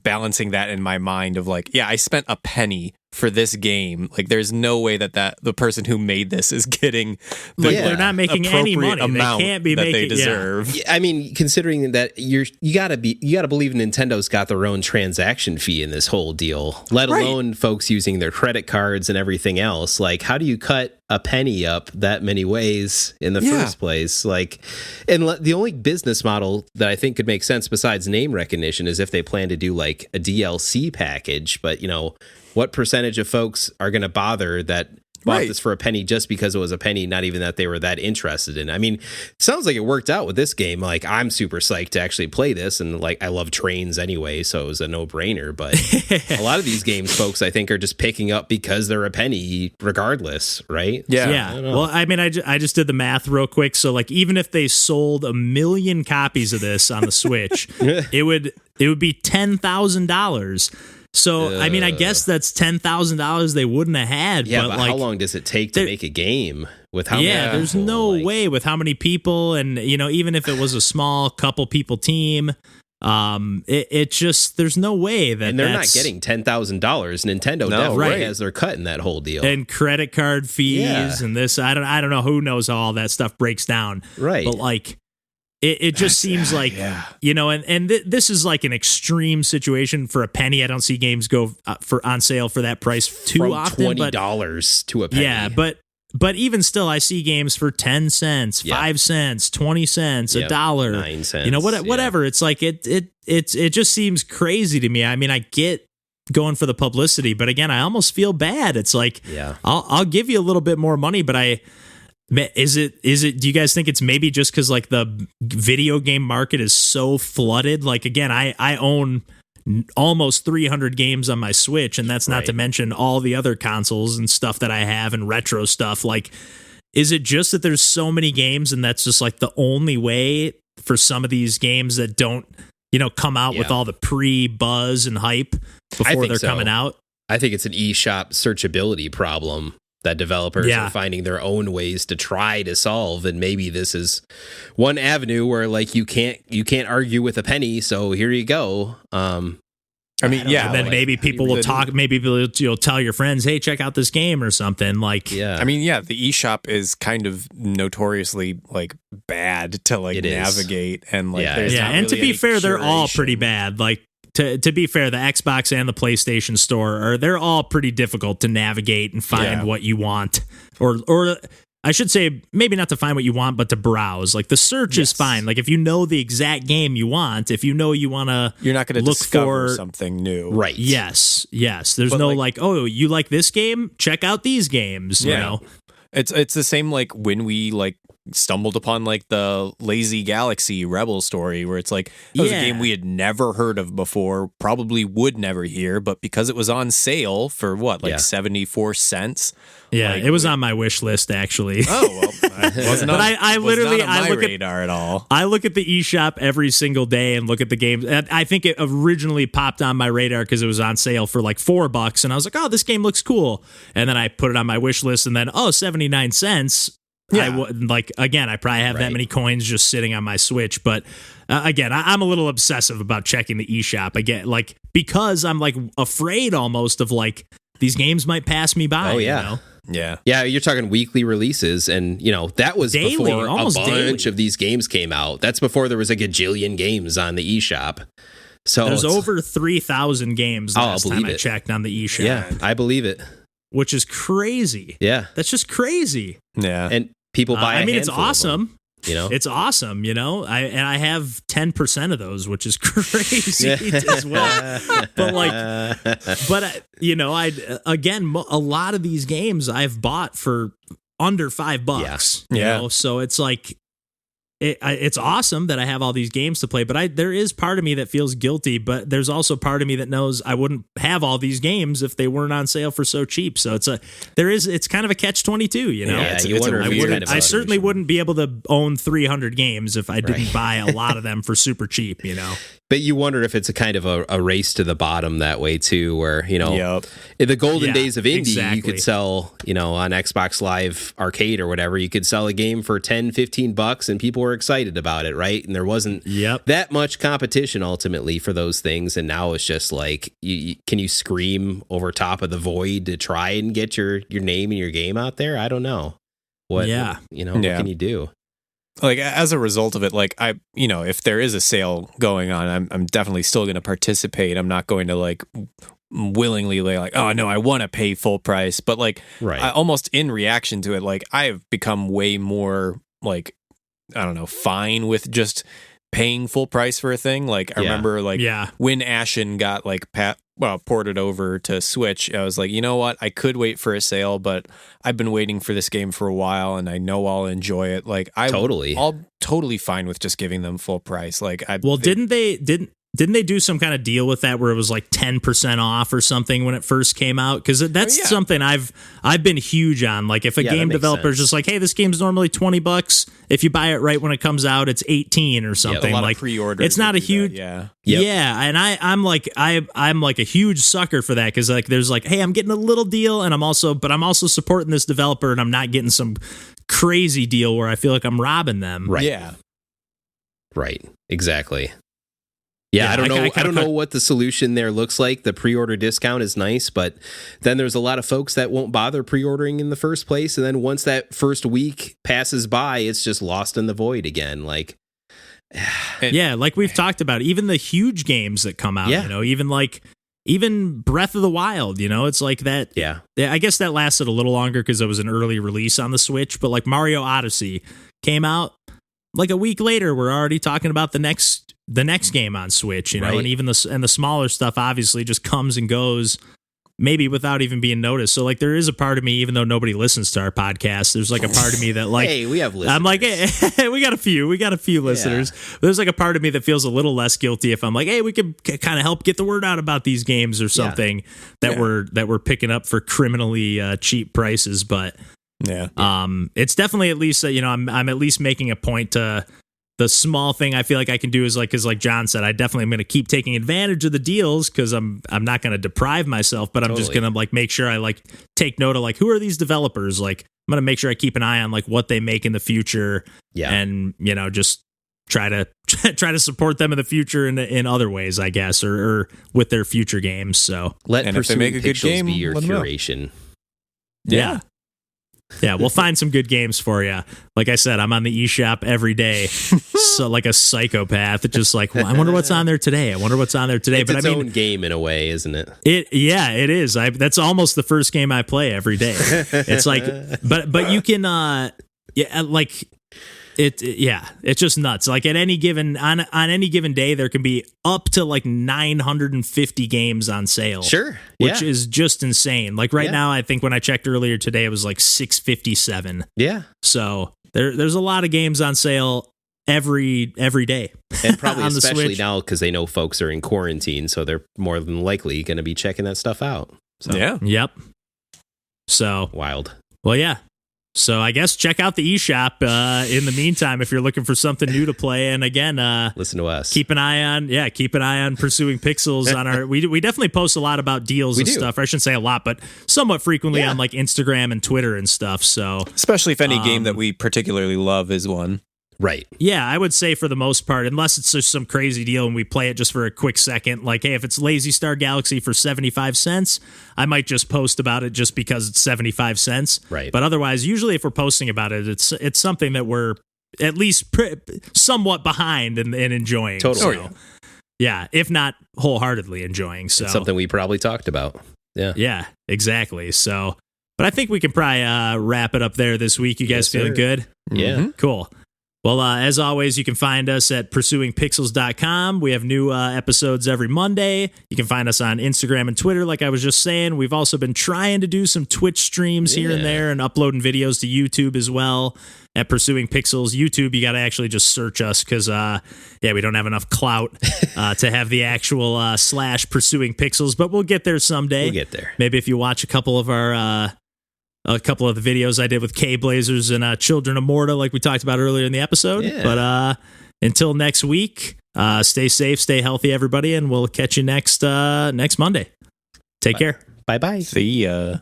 S1: balancing that in my mind of like, I spent a penny for this game. Like, there's no way that the person who made this is getting
S3: they're not making any money.
S1: Amount
S3: they can't be
S1: that
S3: making,
S1: they deserve.
S2: Yeah. I mean, considering that you gotta believe Nintendo's got their own transaction fee in this whole deal, let alone folks using their credit cards and everything else. Like, how do you cut a penny up that many ways in the first place? Like, and the only business model that I think could make sense besides name recognition is if they plan to do like a DLC package. But what percentage of folks are going to bother that bought this for a penny just because it was a penny, not even that they were that interested in? I mean, it sounds like it worked out with this game. Like, I'm super psyched to actually play this, and like I love trains anyway, so it was a no-brainer. But a lot of these games, folks, I think are just picking up because they're a penny regardless, right?
S3: Yeah. Well, I mean, I just did the math real quick. So like, even if they sold 1 million copies of this on the Switch, it would be $10,000. So, I mean, I guess that's $10,000 they wouldn't have had.
S2: Yeah,
S3: but
S2: like, how long does it take to make a game with how many people?
S3: There's no way with how many people. And, even if it was a small couple people team, it just, there's no way that
S2: and they're not getting $10,000. Nintendo definitely has their cut in that whole deal.
S3: And credit card fees and this, I don't know who knows how all that stuff breaks down.
S2: Right.
S3: But like, it just seems like, this is like an extreme situation for a penny. I don't see games go on sale for that price too often.
S2: $20 to a penny.
S3: Yeah, but But even still, I see games for 10 cents, 5 cents, 20 cents, a dollar,
S2: 9 cents.
S3: You know, whatever. It's like it just seems crazy to me. I mean, I get going for the publicity, but again, I almost feel bad. It's like, I'll give you a little bit more money, but is it do you guys think it's maybe just because like the video game market is so flooded? Like, again, I own almost 300 games on my Switch, and that's not to mention all the other consoles and stuff that I have and retro stuff. Like, is it just that there's so many games and that's just like the only way for some of these games that don't, you know, come out with all the pre-buzz and hype before they're coming out?
S2: I think it's an eShop searchability problem that developers are finding their own ways to try to solve, and maybe this is one avenue where like you can't argue with a penny, so here you go.
S1: I mean,
S3: and then maybe people will talk. Maybe you'll tell your friends, "Hey, check out this game" or something. Like,
S1: I mean, the eShop is kind of notoriously like bad to like navigate, and like,
S3: and to be fair, they're all pretty bad. Like, to be fair, the Xbox and the PlayStation Store they're all pretty difficult to navigate and find what you want, or I should say maybe not to find what you want, but to browse. Like, the search is fine. Like, if you know the exact game you want, if you know you want to,
S1: you're not going to discover something new,
S3: right? Yes. There's no like, oh, you like this game? Check out these games. You know,
S1: it's the same like when we like stumbled upon like the Lazy Galaxy Rebel story, where it's like it was a game we had never heard of before, probably would never hear, but because it was on sale for 74 cents.
S3: Yeah,
S1: like,
S3: it was on my wish list actually.
S1: Oh well, wasn't on,
S3: but I literally
S1: not on my
S3: look
S1: radar at all.
S3: I look at the eShop every single day and look at the games. I think it originally popped on my radar because it was on sale for like $4, and I was like, oh, this game looks cool, and then I put it on my wish list, and then 79 cents. I probably have that many coins just sitting on my Switch, but again, I'm a little obsessive about checking the eShop again, like, because I'm like afraid almost of like these games might pass me by.
S2: Oh yeah.
S3: You know?
S2: Yeah, you're talking weekly releases, and you know that was
S3: daily,
S2: before a bunch of these games came out. That's before there was a gajillion games on the eShop. So
S3: there's over 3,000 games last time I checked on the eShop.
S2: Yeah, I believe it.
S3: Which is crazy.
S2: Yeah,
S3: that's just crazy.
S1: Yeah,
S2: and people buy.
S3: I mean, it's awesome.
S2: You know,
S3: it's awesome. You know, I have 10% of those, which is crazy as well. But you know, a lot of these games I've bought for under $5. You know, so it's like. It's awesome that I have all these games to play, but there is part of me that feels guilty, but there's also part of me that knows I wouldn't have all these games if they weren't on sale for so cheap. So it's kind of a catch-22, you know?
S2: Yeah,
S3: I certainly wouldn't be able to own 300 games if I didn't buy a lot of them for super cheap, you know?
S2: But you wonder if it's a kind of a race to the bottom that way too, where, you know, in the golden days of indie, you could sell, you know, on Xbox Live Arcade or whatever, you could sell a game for $10-15 and people were excited about it, right? And there wasn't that much competition ultimately for those things. And now it's just like, can you scream over top of the void to try and get your name and your game out there? I don't know. What can you do?
S1: Like, as a result of it, like, if there is a sale going on, I'm definitely still going to participate. I'm not going to like willingly like, oh no, I want to pay full price. But like, almost in reaction to it, like, I have become way more like, I don't know, fine with just paying full price for a thing. Like, I remember like when Ashen got like ported over to Switch, I was like, you know what? I could wait for a sale, but I've been waiting for this game for a while, and I know I'll enjoy it. Like, I'll totally fine with just giving them full price. Like,
S3: didn't they do some kind of deal with that where it was like 10% off or something when it first came out? Because that's something I've been huge on. Like, if a game developer is just like, hey, this game's normally $20. If you buy it right when it comes out, it's 18 or something.
S1: A lot
S3: like,
S1: of pre-orders.
S3: It's not a huge. And I'm like a huge sucker for that, because like there's like, hey, I'm getting a little deal, and I'm also supporting this developer, and I'm not getting some crazy deal where I feel like I'm robbing them.
S2: Right.
S1: Yeah.
S2: Right. Exactly. Yeah, I don't know what the solution there looks like. The pre-order discount is nice, but then there's a lot of folks that won't bother pre-ordering in the first place, and then once that first week passes by, it's just lost in the void again. Like,
S3: like we've talked about, even the huge games that come out, you know, even like even Breath of the Wild, it's like that.
S2: Yeah.
S3: I guess that lasted a little longer because it was an early release on the Switch, but like Mario Odyssey came out like a week later. We're already talking about the next game on Switch,
S2: Right.
S3: and even the smaller stuff obviously just comes and goes, maybe without even being noticed. So like there is a part of me, even though nobody listens to our podcast, there's like a part of me that like,
S2: Hey, we have listeners.
S3: I'm like, hey, we got a few listeners. There's like a part of me that feels a little less guilty if I'm like, hey, we could kind of help get the word out about these games or something that we're picking up for criminally cheap prices. But it's definitely at least I'm at least making a point to. The small thing I feel like I can do is because like John said, I definitely am going to keep taking advantage of the deals because I'm not going to deprive myself, but I'm just going to like make sure I like take note of like who are these developers. Like I'm going to make sure I keep an eye on like what they make in the future, and just try to support them in the future in other ways, I guess, or with their future games. So
S2: and if they make a good game, be your curation.
S3: Yeah. Yeah, we'll find some good games for you. Like I said, I'm on the eShop every day, so like a psychopath. Just like, well, I wonder what's on there today.
S2: It's its own game in a way, isn't it?
S3: It is. That's almost the first game I play every day. It's like, but you can, it's just nuts. Like on any given day, there can be up to like 950 games on sale.
S2: Sure,
S3: which is just insane. Like right now, I think when I checked earlier today, it was like 657.
S2: Yeah.
S3: So there's a lot of games on sale every day,
S2: and probably
S3: on the
S2: especially
S3: Switch.
S2: now because they know folks are in quarantine, so they're more than likely going to be checking that stuff out. So.
S1: Yeah.
S3: Yep. So
S2: wild.
S3: Well, yeah. So I guess check out the eShop in the meantime if you're looking for something new to play. And again,
S2: listen to us.
S3: Keep an eye on Pursuing Pixels on our. We definitely post a lot about deals and stuff. I shouldn't say a lot, but somewhat frequently on like Instagram and Twitter and stuff. So
S1: especially if any game that we particularly love is one.
S2: Right.
S3: Yeah, I would say for the most part, unless it's just some crazy deal and we play it just for a quick second, like, hey, if it's Lazy Star Galaxy for 75 cents, I might just post about it just because it's 75 cents.
S2: Right.
S3: But otherwise, usually if we're posting about it, it's something that we're at least somewhat behind and enjoying.
S2: Totally.
S3: So, yeah, if not wholeheartedly enjoying. So
S2: it's something we probably talked about. Yeah.
S3: Yeah, exactly. So, but I think we can probably wrap it up there this week. You guys feeling good?
S2: Yeah.
S3: Mm-hmm. Cool. Well, as always, you can find us at pursuingpixels.com. We have new episodes every Monday. You can find us on Instagram and Twitter, like I was just saying. We've also been trying to do some Twitch streams here and there and uploading videos to YouTube as well at Pursuing Pixels. YouTube, you got to actually just search us because, we don't have enough clout to have the actual / Pursuing Pixels, but we'll get there someday.
S2: We'll get there.
S3: Maybe if you watch a couple of our... a couple of the videos I did with Caveblazers and Children of Morta, like we talked about earlier in the episode.
S2: Yeah.
S3: But until next week, stay safe, stay healthy, everybody, and we'll catch you next Monday. Take care.
S2: Bye-bye.
S1: See ya.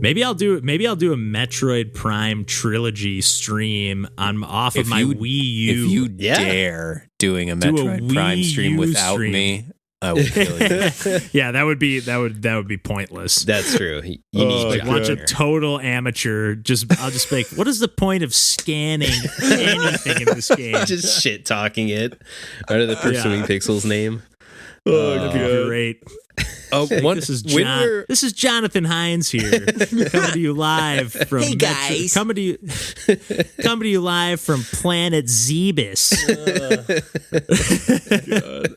S3: Maybe I'll do a Metroid Prime trilogy stream off of my Wii U.
S1: If you dare doing a Metroid Prime stream without me, I will kill you.
S3: Yeah, that would be pointless.
S2: That's true. You need
S3: to watch a total amateur. I'll just be like, what is the point of scanning anything in this game?
S2: Just shit talking it under the Pursuing Pixels name.
S3: Oh, great. This is Jonathan Hines here, coming to you live from.
S4: Hey guys,
S3: coming to you live from Planet Zebus.
S2: God.